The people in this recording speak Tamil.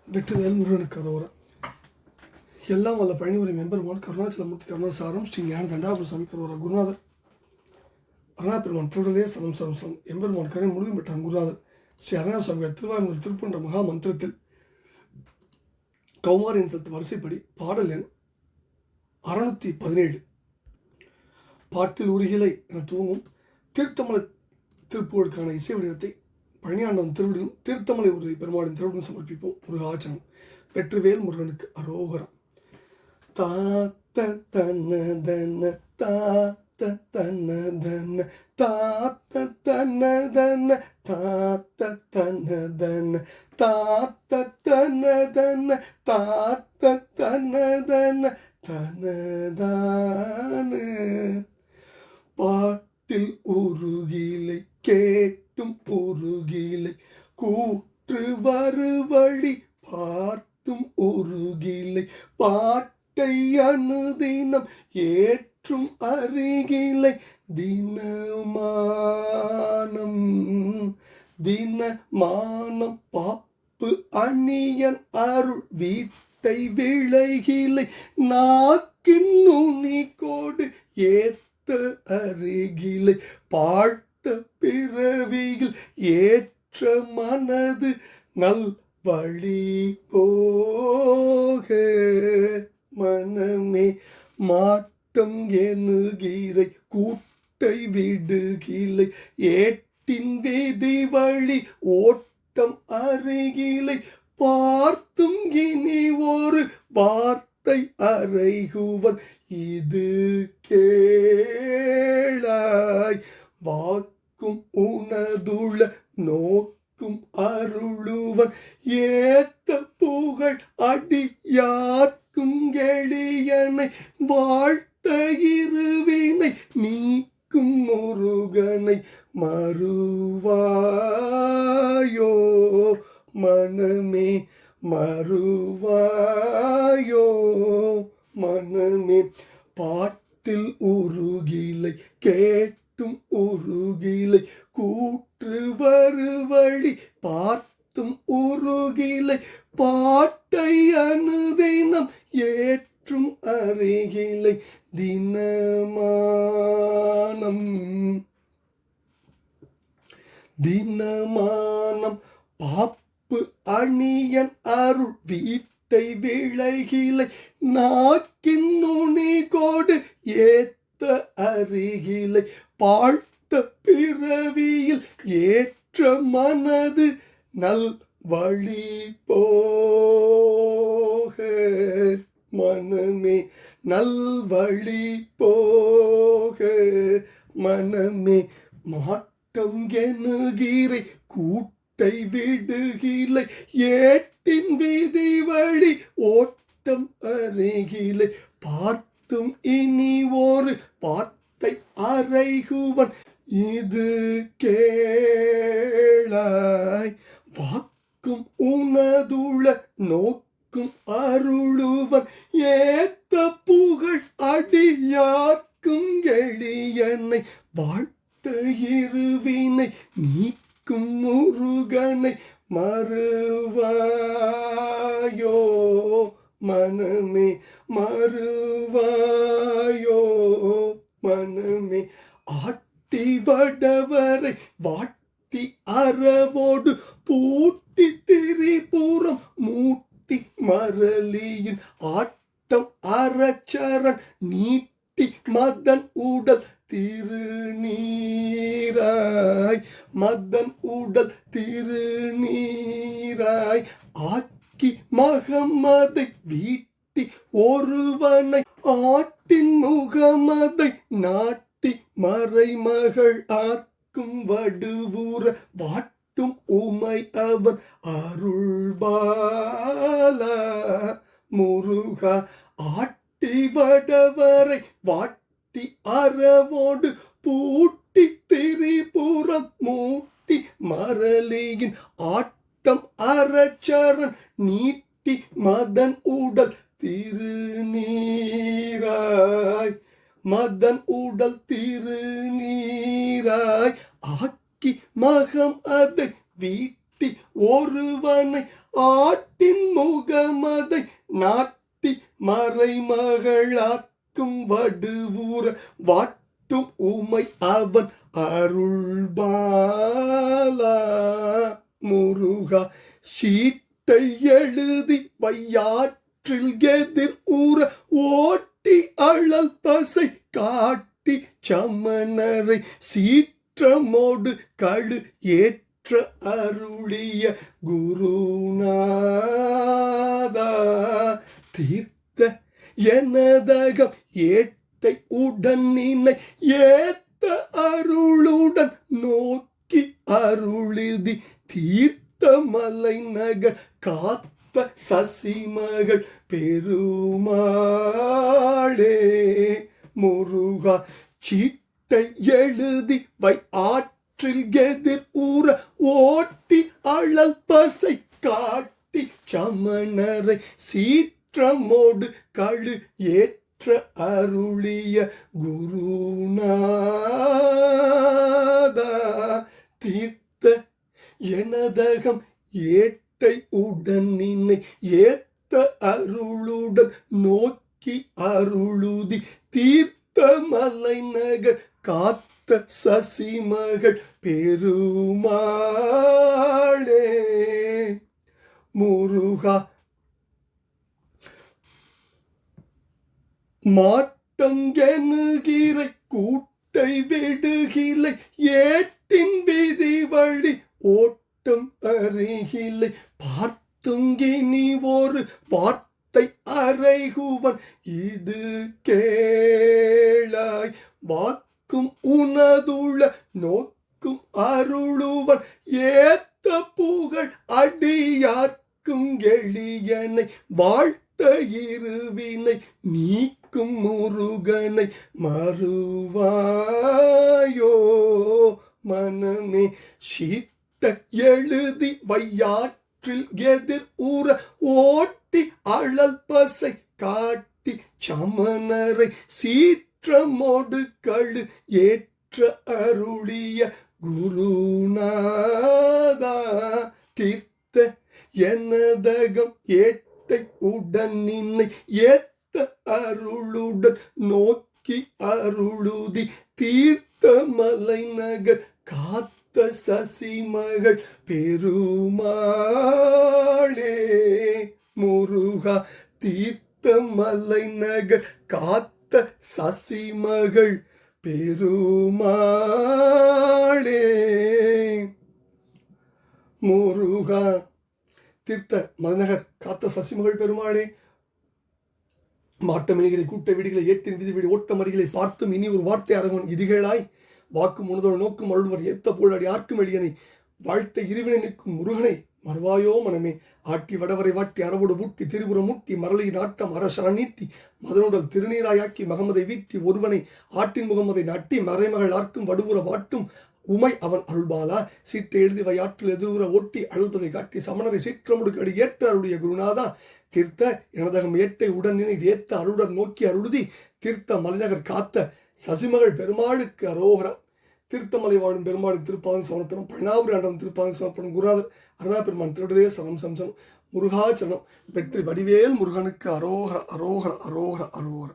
வெற்றிவேல் முருகனுக்கு அரோரா. எல்லாம் வல்ல பழனிவரை மெம்பெருமான் கருணாச்சலமூர்த்தி கருணாசாரம் ஸ்ரீ ஞான தண்டாபுர சுவாமி கரோரா. குருநாதர் அருணாபெருமான் திருடலே சரம் சரம் சரம் எம்பெருமான் கரை முழுதும் பெற்றான் குருநாதர் ஸ்ரீ அருணா சுவாமிகள் திருவாயூர் திருப்பண்ட மகா மந்திரத்தில் கௌமாரின் தத்து வரிசைப்படி பாடல் எண் 617. பாட்டில் உருகிலை என துவங்கும் தீர்த்தமலை திருப்புகளுக்கான இசை வடிவத்தை பழனியாண்டவன் திருவிடும் தீர்த்தமலை உருளை பெருமாளின் திருவிடும் சமர்ப்பிப்போம். முருகாச்சனம். வெற்றிவேல் முருகனுக்கு அரோகரம். தாத்த தன தன தாத்த தன தன தாத்த தன தன தாத்த தன தன தாத்த தன தன தாத்த தன தன தனதான. பாட்டில் உருகிலை கேட்டும் உருகிலை கூற்று வருவழி பார்த்தும் உருகிலை பாட்டை அனுதினம் ஏற்றும் அருகிலை தினமானம் தினமானம் பாப்பு அணியன் அருள் வீட்டை விளைகிலை நாக்கின் நுனி கோடு ஏத்த அருகிலை பாழ்த்த பிறவியில் ஏற்ற மனது நல் வழி போக மனமே மாட்டம் எனுகிறை கூட்டை விடுகிலை ஏட்டின் வீதி வழி ஓட்டம் அருகிலை பார்த்தும் இனி ஒரு வார்த்தை அறைகுவன் இது கேளாய். வாக்கும் உனதுள நோக்கும் அருளுவன் ஏத்த புகழ் அடியார்க்கும் எளியனை வாழ்த்த இருவினை நீக்கும் முருகனை மறுவாயோ மனமே மறுவாயோ மனமே. பாட்டில் உருகிலை கேட்டும் உருகிலை கூற்று வருவழி பார்த்தும் உருகிலை பாட்டை அனுதினம் ஏற்றும் அருகிலை தினமானம் தினமானம் பாப்பு அணியன் அருள் வீட்டை விளைகிலை நாக்கின் நுனி கோடு ஏத்த அருகிலை பாழ்த்த பிறவியில் ஏற்ற மனது நல் வழி போக மனமே நல் வழி போக மனமே. மாட்டம் எனுகிறை கூட்டை விடுகிலை ஏட்டின் வீதி வழி ஓட்டம் அருகிலை பார்த்தும் இனி ஒரு வார்த்தை அறைகுவன் இது கேளாய். வாக்கும் உனதுள நோக்கும் அருளுவன் ஏத்த புகழ் அடியார்க்கும் எளியனை வாழ்த்த இருவினை நீக்கும் முருகனை மறுவாயோ மனமே மறுவாயோ மனமே. ஆட்டி வடவரை வாட்டி அறவோடு பூட்டி திரிபுரம் மூட்டி மரளியின் ஆட்டம் அறச்சரன் நீட்டி மதன் உடல் திருநீராய் மதன் உடல் திருநீராய் ஆக்கி மகமதை வீட்டி ஒருவனை ஆட்டின் முகமதை நாட்டி மறைமகள் ஆக்கும் வடுவுற வாட்டும் உமை அவன் அருள்பாலா முருகா. ஆட்டி வடவரை வாட்டி அறவோடு பூட்டி திரிபுரம் மூட்டி மரளியின் ஆட்டம் அறச்சரன் நீட்டி மதன் உடல் திருநீராய் மதன் உடல் திருநீராய் ஆக்கி மகம் அதை வீட்டி ஒருவனை ஆட்டின் முகமதை நாட்டி மறைமகளாக்கும் வடுவூர வாட்டும் உமை அவன் அருள்பாலா முருகா சீட்டை எழுதி வையாற்றில் எதிர் ஊற ஓட்டி அழல் பசை காட்டி சமணரை சீற்றமோடு கழு ஏற்ற அருளிய குருநாதா தீர்த்த எனதகம் ஏட்டை உடன் நினை ஏத்த அருளுடன் நோக்கி அருளிதி தீர்த்த மலை நகர் காத்த சசிமகள் பெருமாளே முருகா சீட்டை எழுதி வை ஆற்றில் எதிர் ஊற ஓட்டி அழல் பசை காட்டி சமணரை சீற்றமோடு கழு ஏற்ற அருளிய குருநாதா தீர்த்த எனதகம் ஏட்டை உடன் நினை ஏத்த அருளுடன் நோக்கி அருளுதி தீர்த்த மலை நகர் காத்த சசிமகள் பெருமாளே முருகா மாட்டம் எனுகிறை கூட்டை விடுகிலை ஏட்டின் விதி வழி ஓட்டம் அருகிலை பார்த்துங்கினி ஒரு வார்த்தை அறைகுவன் இது கேளாய் வாக்கும் உனதுள்ள நோக்கும் அருளுவன் ஏத்த புகழ் அடியார்க்கும் எளியனை வாழ்த்த இருவினை நீக்கும் முருகனை மறுவாயோ மனமே சீட்ட எழுதி வையாற்றில் எதிர் ஊற ஓட்டி அழல் பசை காட்டி சமணரை சீற்றமோடு கழு ஏற்ற அருளிய குருநாதா தீர்த்த எனதகம் ஏட்டை உடன் நினை ஏத்த அருளுடன் நோக்கி அருளுதி தீர்த்த மலை நகர் காத்த சசிமகள் பெருமாளே முருகா தீர்த்த மலை நகர் காத்த சசிமகள் பெருமாளே முருகா தீர்த்த மலைநகர் காத்த சசிமகள் பெருமாளே மாட்டமினிகளை கூட்ட வீடுகளை ஏற்றின் விதி வீடு ஓட்டம் அருகிலை பார்த்தும் இனி ஒரு வார்த்தை அரவன் இதுகளாய் வாக்கும் உணதோடு நோக்கும் அருள்வர் ஏத்த போலாடி ஆர்க்கும் எளியனை வாழ்த்த இருவினை நிற்கும் முருகனை மறுவாயோ மனமே ஆட்டி வடவரை வாட்டி அரவோடு பூட்டி திருபுறம் மூட்டி மரளியின் ஆட்டம் அரசர நீட்டி மதனுடல் திருநீராயாக்கி மகமதை வீட்டி ஒருவனை ஆட்டின் முகமதை நாட்டி மறைமகள் ஆர்க்கும் வடுவுற வாட்டும் உமை அவன் அருள்பாலா சீட்டை எழுதி வையாற்றில் எதிர்வுற ஓட்டி அழுப்பதை காட்டி சமணரை சீற்றமுடுக்கு அடி ஏற்ற அருடைய குருநாதா தீர்த்த எனதகம் ஏட்டை உடன் நினை ஏத்த அருடன் நோக்கி அருளுதி தீர்த்த மலைநகர் காத்த சசிமகள் பெருமாளுக்கு அரோகரம் தீர்த்தமலை வாழும் பெருமாளுக்கு திருப்பாதம் சமர்ப்பணம் பழனாபுரி ஆண்டவன் திருப்பாதம் சமர்ப்பணம் குருநாதர் அருணா பெருமான் திருடரே சரம் சம்சனம் முருகாச்சரணம் வெற்றி வடிவேல் முருகனுக்கு அரோகர அரோகர அரோகர அரோகர